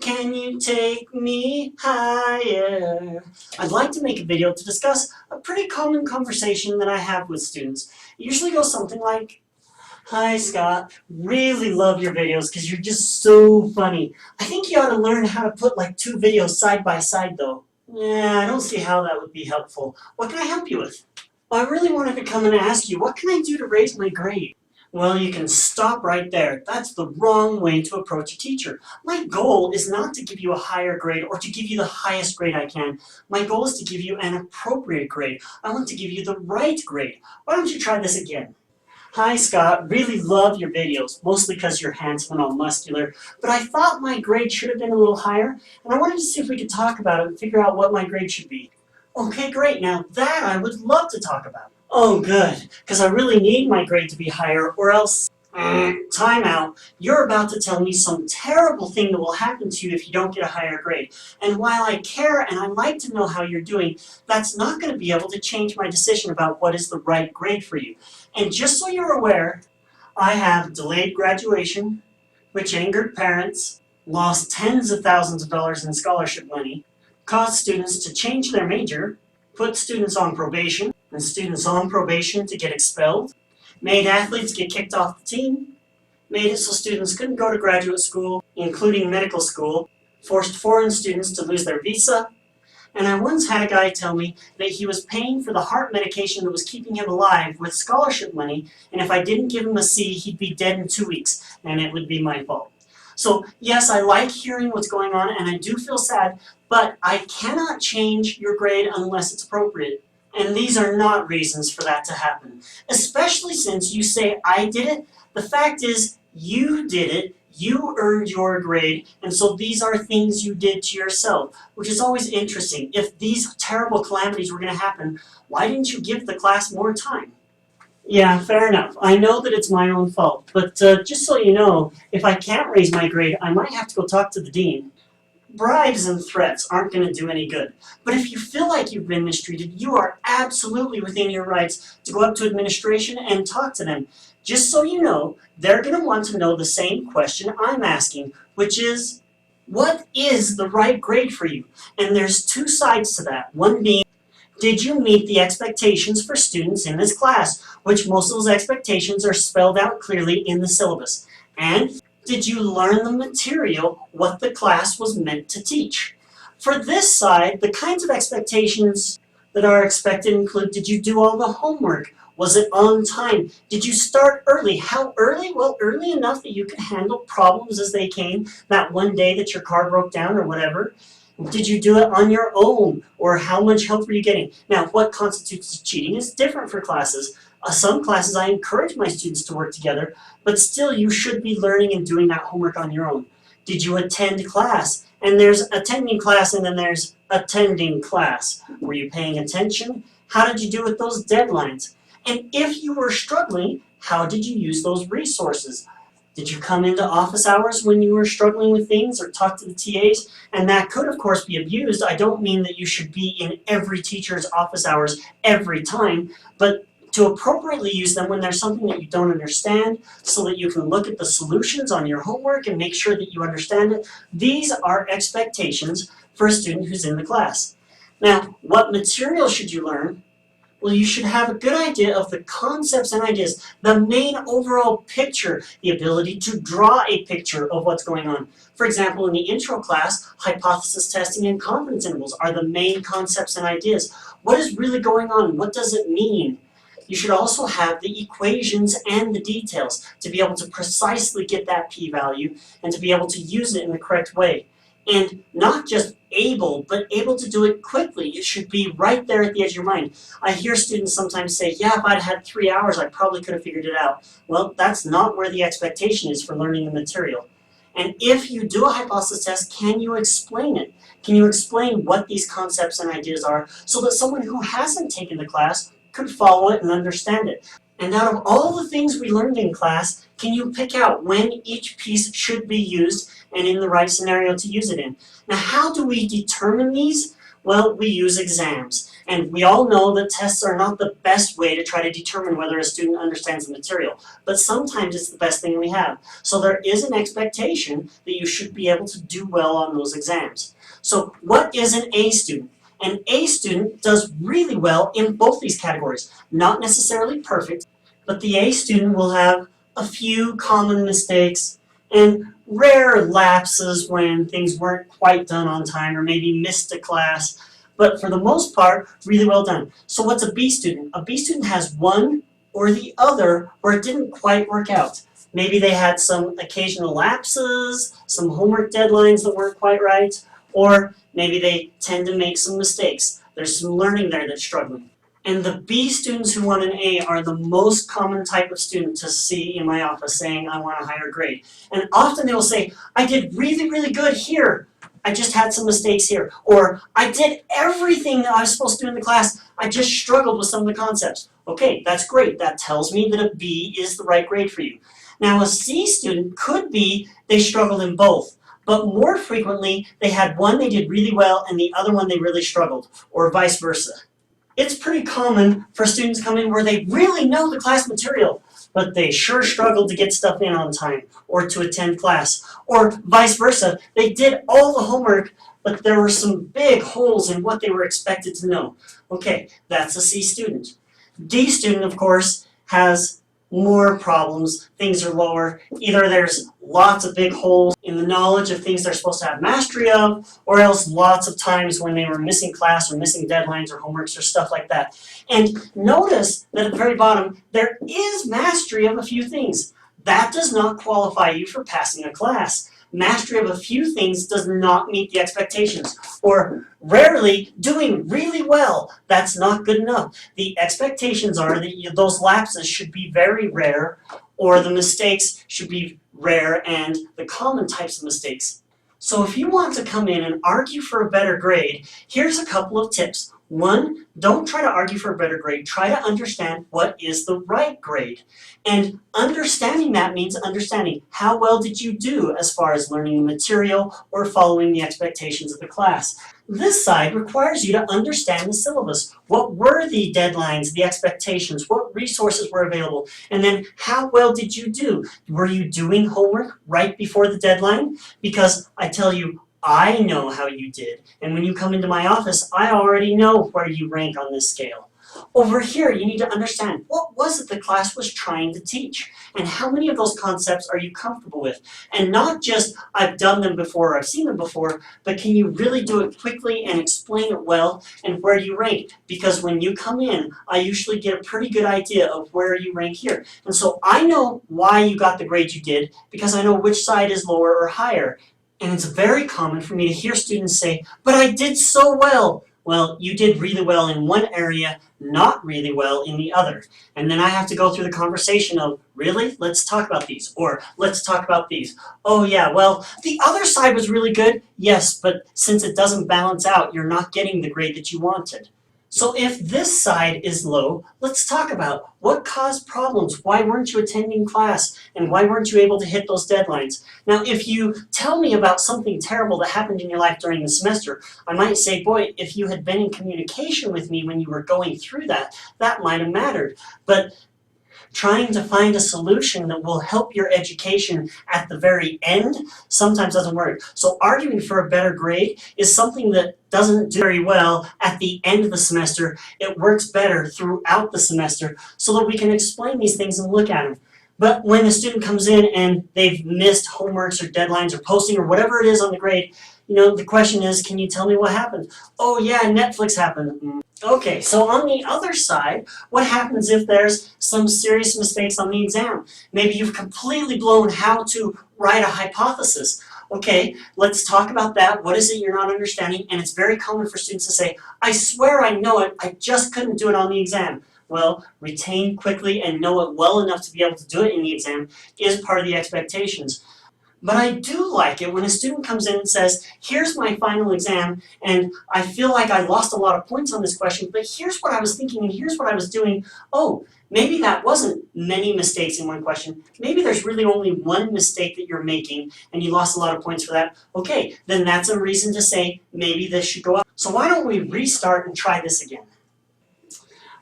Can you take me higher? I'd like to make a video to discuss a pretty common conversation that I have with students. It usually goes something like, "Hi Scott, really love your videos because you're just so funny. I think you ought to learn how to put like two videos side by side though." Yeah, I don't see how that would be helpful. What can I help you with? "Well, I really wanted to come and ask you, what can I do to raise my grade?" Well, you can stop right there. That's the wrong way to approach a teacher. My goal is not to give you a higher grade or to give you the highest grade I can. My goal is to give you an appropriate grade. I want to give you the right grade. Why don't you try this again? "Hi Scott, really love your videos, mostly because you're handsome and all muscular, but I thought my grade should have been a little higher, and I wanted to see if we could talk about it and figure out what my grade should be." "Okay, great, now that I would love to talk about." "Oh good, because I really need my grade to be higher or else..." Time out. You're about to tell me some terrible thing that will happen to you if you don't get a higher grade. And while I care and I like to know how you're doing, that's not going to be able to change my decision about what is the right grade for you. And just so you're aware, I have delayed graduation, which angered parents, lost tens of thousands of dollars in scholarship money, caused students to change their major, put students on probation, and students on probation to get expelled, made athletes get kicked off the team, made it so students couldn't go to graduate school, including medical school, forced foreign students to lose their visa, and I once had a guy tell me that he was paying for the heart medication that was keeping him alive with scholarship money, and if I didn't give him a C, he'd be dead in 2 weeks, and it would be my fault. So yes, I like hearing what's going on, and I do feel sad, but I cannot change your grade unless it's appropriate. And these are not reasons for that to happen. Especially since you say I did it, the fact is you did it, you earned your grade, and so these are things you did to yourself, which is always interesting. If these terrible calamities were going to happen, why didn't you give the class more time? Yeah, fair enough. I know that it's my own fault, but just so you know, if I can't raise my grade, I might have to go talk to the dean. Bribes and threats aren't going to do any good. But if you feel like you've been mistreated, you are absolutely within your rights to go up to administration and talk to them. Just so you know, they're going to want to know the same question I'm asking, which is, what is the right grade for you? And there's two sides to that. One being, did you meet the expectations for students in this class, which most of those expectations are spelled out clearly in the syllabus? And did you learn the material, what the class was meant to teach? For this side, the kinds of expectations that are expected include, did you do all the homework? Was it on time? Did you start early? How early? Well, early enough that you could handle problems as they came, that one day that your car broke down or whatever. Did you do it on your own, or how much help were you getting? Now, what constitutes cheating is different for classes. Some classes I encourage my students to work together, but still you should be learning and doing that homework on your own. Did you attend class? And there's attending class and then there's attending class. Were you paying attention? How did you do with those deadlines? And if you were struggling, how did you use those resources? Did you come into office hours when you were struggling with things or talk to the TAs? And that could, of course, be abused. I don't mean that you should be in every teacher's office hours every time, but to appropriately use them when there's something that you don't understand so that you can look at the solutions on your homework and make sure that you understand it. These are expectations for a student who's in the class. Now, what material should you learn? Well, you should have a good idea of the concepts and ideas, the main overall picture, the ability to draw a picture of what's going on. For example, in the intro class, hypothesis testing and confidence intervals are the main concepts and ideas. What is really going on? What does it mean? You should also have the equations and the details to be able to precisely get that p-value and to be able to use it in the correct way. And not just able, but able to do it quickly. It should be right there at the edge of your mind. I hear students sometimes say, yeah, if I'd had 3 hours, I probably could have figured it out. Well, that's not where the expectation is for learning the material. And if you do a hypothesis test, can you explain it? Can you explain what these concepts and ideas are so that someone who hasn't taken the class could follow it and understand it? And out of all the things we learned in class, can you pick out when each piece should be used and in the right scenario to use it in? Now, how do we determine these? Well, we use exams. And we all know that tests are not the best way to try to determine whether a student understands the material, but sometimes it's the best thing we have. So there is an expectation that you should be able to do well on those exams. So what is an A student? An A student does really well in both these categories. Not necessarily perfect, but the A student will have a few common mistakes and rare lapses when things weren't quite done on time or maybe missed a class, but for the most part, really well done. So what's a B student? A B student has one or the other where it didn't quite work out. Maybe they had some occasional lapses, some homework deadlines that weren't quite right, or maybe they tend to make some mistakes. There's some learning there that's struggling. And the B students who want an A are the most common type of student to see in my office saying, I want a higher grade. And often they will say, I did really, really good here. I just had some mistakes here. Or I did everything that I was supposed to do in the class. I just struggled with some of the concepts. Okay, that's great. That tells me that a B is the right grade for you. Now a C student could be they struggled in both. But more frequently, they had one they did really well and the other one they really struggled, or vice versa. It's pretty common for students to come in where they really know the class material, but they sure struggled to get stuff in on time or to attend class. Or vice versa, they did all the homework, but there were some big holes in what they were expected to know. Okay, that's a C student. D student, of course, has more problems. Things are lower. Either there's lots of big holes in the knowledge of things they're supposed to have mastery of, or else lots of times when they were missing class or missing deadlines or homeworks or stuff like that. And notice that at the very bottom, there is mastery of a few things. That does not qualify you for passing a class. Mastery of a few things does not meet the expectations, or rarely doing really well. That's not good enough. The expectations are that those lapses should be very rare, or the mistakes should be rare and the common types of mistakes. So if you want to come in and argue for a better grade, here's a couple of tips. One, don't try to argue for a better grade. Try to understand what is the right grade. And understanding that means understanding how well did you do as far as learning the material or following the expectations of the class. This side requires you to understand the syllabus. What were the deadlines, the expectations, what resources were available, and then how well did you do? Were you doing homework right before the deadline? Because I tell you, I know how you did, and when you come into my office, I already know where you rank on this scale. Over here, you need to understand what was it the class was trying to teach, and how many of those concepts are you comfortable with? And not just, I've done them before, or I've seen them before, but can you really do it quickly and explain it well, and where do you rank? Because when you come in, I usually get a pretty good idea of where you rank here. And so I know why you got the grade you did, because I know which side is lower or higher. And it's very common for me to hear students say, but I did so well. Well, you did really well in one area, not really well in the other. And then I have to go through the conversation of, really? Let's talk about these. Or, let's talk about these. Oh yeah, well, the other side was really good. Yes, but since it doesn't balance out, you're not getting the grade that you wanted. So if this side is low, let's talk about what caused problems. Why weren't you attending class? And why weren't you able to hit those deadlines? Now, if you tell me about something terrible that happened in your life during the semester, I might say, boy, if you had been in communication with me when you were going through that, that might have mattered. But trying to find a solution that will help your education at the very end sometimes doesn't work. So arguing for a better grade is something that doesn't do very well at the end of the semester. It works better throughout the semester so that we can explain these things and look at them. But when a student comes in and they've missed homeworks or deadlines or posting or whatever it is on the grade, the question is, can you tell me what happened? Oh yeah, Netflix happened. Okay, so on the other side, what happens if there's some serious mistakes on the exam? Maybe you've completely blown how to write a hypothesis. Okay, let's talk about that. What is it you're not understanding? And it's very common for students to say, I swear I know it, I just couldn't do it on the exam. Well, retain quickly and know it well enough to be able to do it in the exam is part of the expectations. But I do like it when a student comes in and says, here's my final exam, and I feel like I lost a lot of points on this question, but here's what I was thinking and here's what I was doing. Oh, maybe that wasn't many mistakes in one question. Maybe there's really only one mistake that you're making and you lost a lot of points for that. Okay, then that's a reason to say maybe this should go up. So why don't we restart and try this again?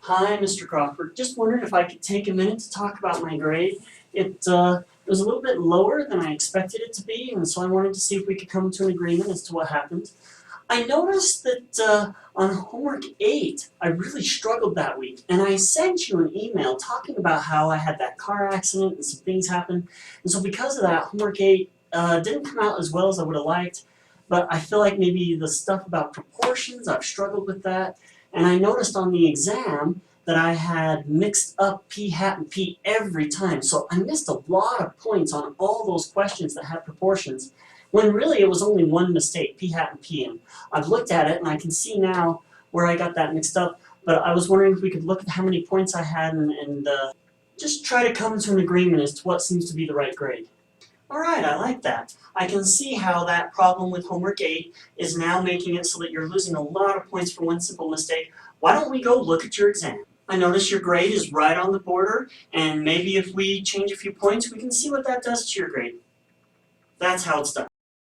Hi, Mr. Crawford. Just wondered if I could take a minute to talk about my grade. It was a little bit lower than I expected it to be, and so I wanted to see if we could come to an agreement as to what happened. I noticed that on homework 8, I really struggled that week, and I sent you an email talking about how I had that car accident and some things happened. And so because of that, homework 8 didn't come out as well as I would have liked, but I feel like maybe the stuff about proportions, I've struggled with that. And I noticed on the exam that I had mixed up p hat and p every time, so I missed a lot of points on all those questions that had proportions, when really it was only one mistake, p hat and p. And I've looked at it and I can see now where I got that mixed up, but I was wondering if we could look at how many points I had and just try to come to an agreement as to what seems to be the right grade. Alright, I like that. I can see how that problem with homework 8 is now making it so that you're losing a lot of points for one simple mistake. Why don't we go look at your exam? I notice your grade is right on the border, and maybe if we change a few points, we can see what that does to your grade. That's how it's done.